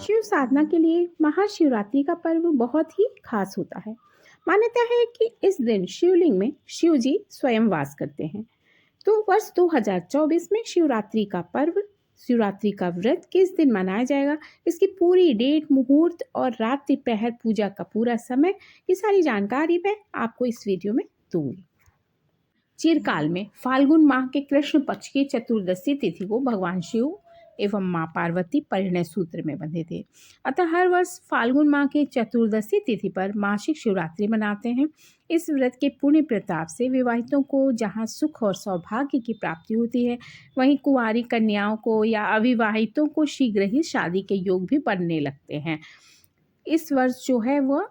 शिव साधना के लिए महाशिवरात्रि का पर्व बहुत ही खास होता है। मान्यता है कि इस दिन शिवलिंग में शिव जी स्वयं वास करते हैं। तो वर्ष 2024 में शिवरात्रि का पर्व, शिवरात्रि का व्रत किस दिन मनाया जाएगा, इसकी पूरी डेट, मुहूर्त और रात्रि प्रहर पूजा का पूरा समय, ये सारी जानकारी मैं आपको इस वीडियो में दूंगी। चिरकाल में फाल्गुन माह के कृष्ण पक्ष की चतुर्दशी तिथि को भगवान शिव एवं मां पार्वती परिणय सूत्र में बंधे थे। अतः हर वर्ष फाल्गुन माह की चतुर्दशी तिथि पर मासिक शिवरात्रि मनाते हैं। इस व्रत के पुण्य प्रताप से विवाहितों को जहां सुख और सौभाग्य की प्राप्ति होती है, वहीं कुंवारी कन्याओं को या अविवाहितों को शीघ्र ही शादी के योग भी बनने लगते हैं। इस वर्ष जो है वह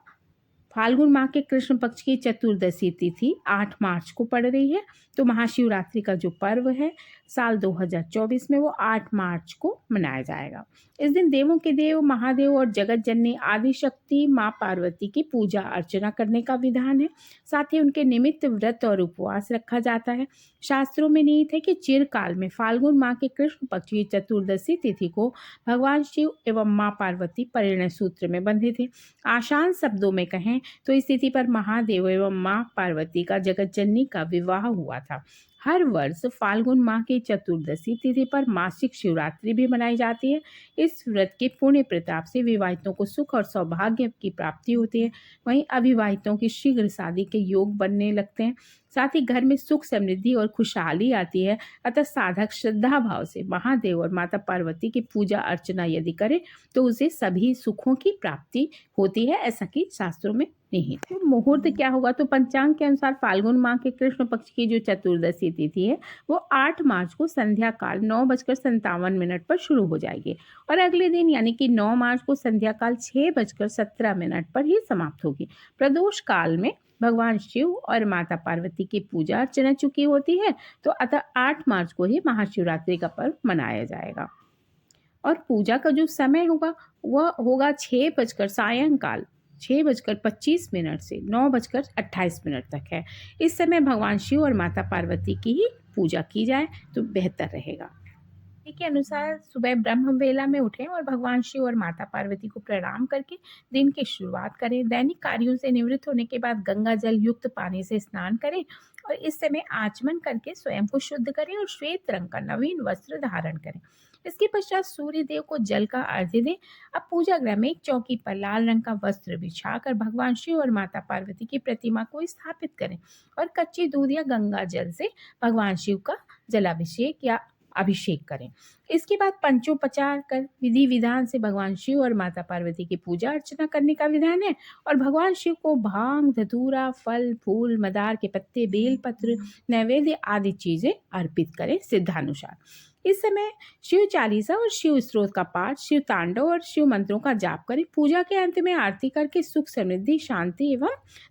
फाल्गुन माह के कृष्ण पक्ष की चतुर्दशी तिथि 8 मार्च को पड़ रही है। तो महाशिवरात्रि का जो पर्व है साल 2024 में वो 8 मार्च को मनाया जाएगा। इस दिन देवों के देव महादेव और जगत जननी आदि शक्ति माँ पार्वती की पूजा अर्चना करने का विधान है। साथ ही उनके निमित्त व्रत और उपवास रखा जाता है। शास्त्रों में निहित है कि चिरकाल में फाल्गुन माह के कृष्ण पक्ष की चतुर्दशी तिथि को भगवान शिव एवं माँ पार्वती परिणय सूत्र में बंधे थे। आसान शब्दों में कहें तो इस तिथि पर महादेव एवं मां पार्वती का जगत जननी का विवाह हुआ था। हर वर्ष फाल्गुन माह की चतुर्दशी तिथि पर मासिक शिवरात्रि भी मनाई जाती है। इस व्रत के पुण्य प्रताप से विवाहितों को सुख और सौभाग्य की प्राप्ति होती है। वहीं अविवाहितों की शीघ्र शादी के योग बनने लगते हैं। साथ ही घर में सुख, समृद्धि और खुशहाली आती है। अतः साधक श्रद्धा भाव से महादेव और माता पार्वती की पूजा अर्चना यदि करे तो उसे सभी सुखों की प्राप्ति होती है, ऐसा कि शास्त्रों में निहित है। तो मुहूर्त क्या होगा, तो पंचांग के अनुसार फाल्गुन माह के कृष्ण पक्ष की जो चतुर्दशी तिथि है वो 8 मार्च को संध्या काल 9:57 पर शुरू हो जाएगी और अगले दिन यानी कि 9 मार्च को संध्या काल 6:17 पर ही समाप्त होगी। प्रदोष काल में भगवान शिव और माता पार्वती की पूजा अर्चना चुकी होती है। तो अतः 8 मार्च को ही महाशिवरात्रि का पर्व मनाया जाएगा और पूजा का जो समय होगा वह होगा 6 बजकर सायंकाल 6:25 से 9:28 तक है। इस समय भगवान शिव और माता पार्वती की ही पूजा की जाए तो बेहतर रहेगा। के अनुसार सुबह ब्रह्म वेला में उठें और भगवान शिव और माता पार्वती को प्रणाम करके दिन की शुरुआत करें। दैनिक कार्यों से निवृत्त होने के बाद गंगा जल युक्त पानी से स्नान करें और इस समय आचमन करके स्वयं को शुद्ध करें और श्वेत रंग का नवीन वस्त्र धारण करें। इसके पश्चात सूर्य देव को जल का अर्घ्य दें। अब पूजा गृह में एक चौकी पर लाल रंग का वस्त्र बिछाकर भगवान शिव और माता पार्वती की प्रतिमा को स्थापित करें और कच्ची दूध या गंगा जल से भगवान शिव का जलाभिषेक या अभिषेक करें। इसके बाद पंचोपचार कर विधि विधान से भगवान शिव और माता पार्वती की पूजा अर्चना करने का विधान है और भगवान शिव को भांग, धतूरा, फल, फूल, मदार के पत्ते, बेलपत्र, नैवेद्य आदि चीजें अर्पित करें सिद्धानुसार। इस समय शिव चालीसा और शिव स्त्रोत का पाठ, शिव तांडव और शिव मंत्रों का जाप करें। पूजा के अंत में आरती करके सुख, समृद्धि, शांति एवं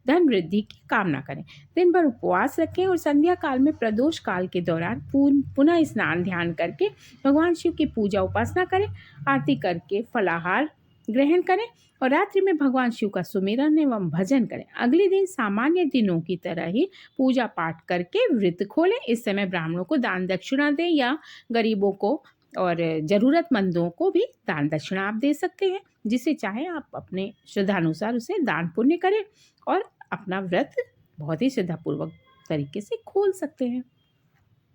धन वृद्धि की कामना करें। दिन भर उपवास रखें और संध्या काल में प्रदोष काल के दौरान पुनः स्नान ध्यान करके भगवान शिव की पूजा उपासना करें। आरती करके फलाहार ग्रहण करें और रात्रि में भगवान शिव का सुमिरन एवं भजन करें। अगले दिन सामान्य दिनों की तरह ही पूजा पाठ करके व्रत खोलें। इस समय ब्राह्मणों को दान दक्षिणा दें या गरीबों को और जरूरतमंदों को भी दान दक्षिणा आप दे सकते हैं। जिसे चाहे आप अपने श्रद्धानुसार उसे दान पुण्य करें और अपना व्रत बहुत ही श्रद्धापूर्वक तरीके से खोल सकते हैं।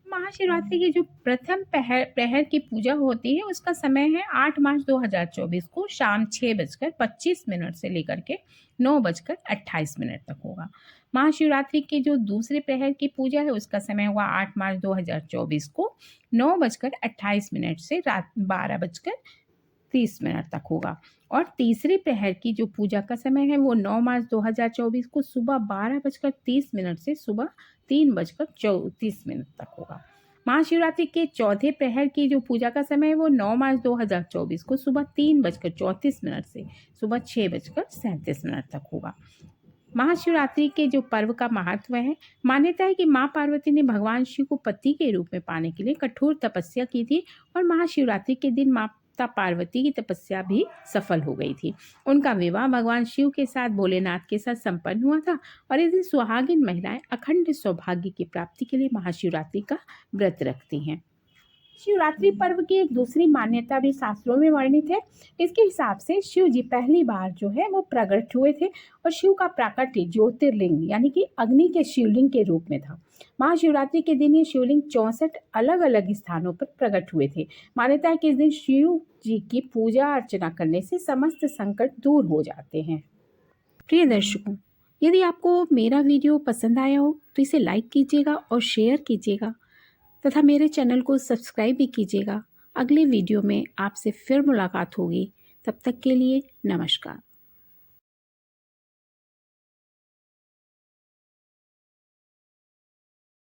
महाशिवरात्रि की जो प्रथम प्रहर की पूजा होती है उसका समय है 8 मार्च 2024 को शाम 6:25 से लेकर के 9:28 तक होगा। महाशिवरात्रि की जो दूसरे प्रहर की पूजा है उसका समय हुआ 8 मार्च 2024 को 9:28 से रात 12:30 तक होगा और तीसरे प्रहर की जो पूजा का समय है वो 9 मार्च 2024 को सुबह 12:30 से सुबह 3:34 तक होगा। महाशिवरात्रि के चौथे प्रहर की जो पूजा का समय है वो 9 मार्च 2024 को सुबह 3:34 से सुबह 6:37 तक होगा। महाशिवरात्रि के जो पर्व का महत्व है, मान्यता है कि माँ पार्वती ने भगवान शिव को पति के रूप में पाने के लिए कठोर तपस्या की थी और महाशिवरात्रि के दिन माता पार्वती की तपस्या भी सफल हो गई थी। उनका विवाह भगवान शिव के साथ भोलेनाथ के साथ संपन्न हुआ था और इस दिन सुहागिन महिलाएं अखंड सौभाग्य की प्राप्ति के लिए महाशिवरात्रि का व्रत रखती हैं। शिवरात्रि पर्व की एक दूसरी मान्यता भी शास्त्रों में वर्णित है। इसके हिसाब से शिव जी पहली बार जो है वो प्रकट हुए थे और शिव का प्राकट्य ज्योतिर्लिंग यानी कि अग्नि के शिवलिंग के रूप में था। महाशिवरात्रि के दिन ये शिवलिंग 64 अलग अलग स्थानों पर प्रकट हुए थे। मान्यता है कि इस दिन शिव जी की पूजा अर्चना करने से समस्त संकट दूर हो जाते हैं। प्रिय दर्शकों, यदि आपको मेरा वीडियो पसंद आया हो तो इसे लाइक कीजिएगा और शेयर कीजिएगा तथा मेरे चैनल को सब्सक्राइब भी कीजिएगा। अगले वीडियो में आपसे फिर मुलाकात होगी। तब तक के लिए नमस्कार।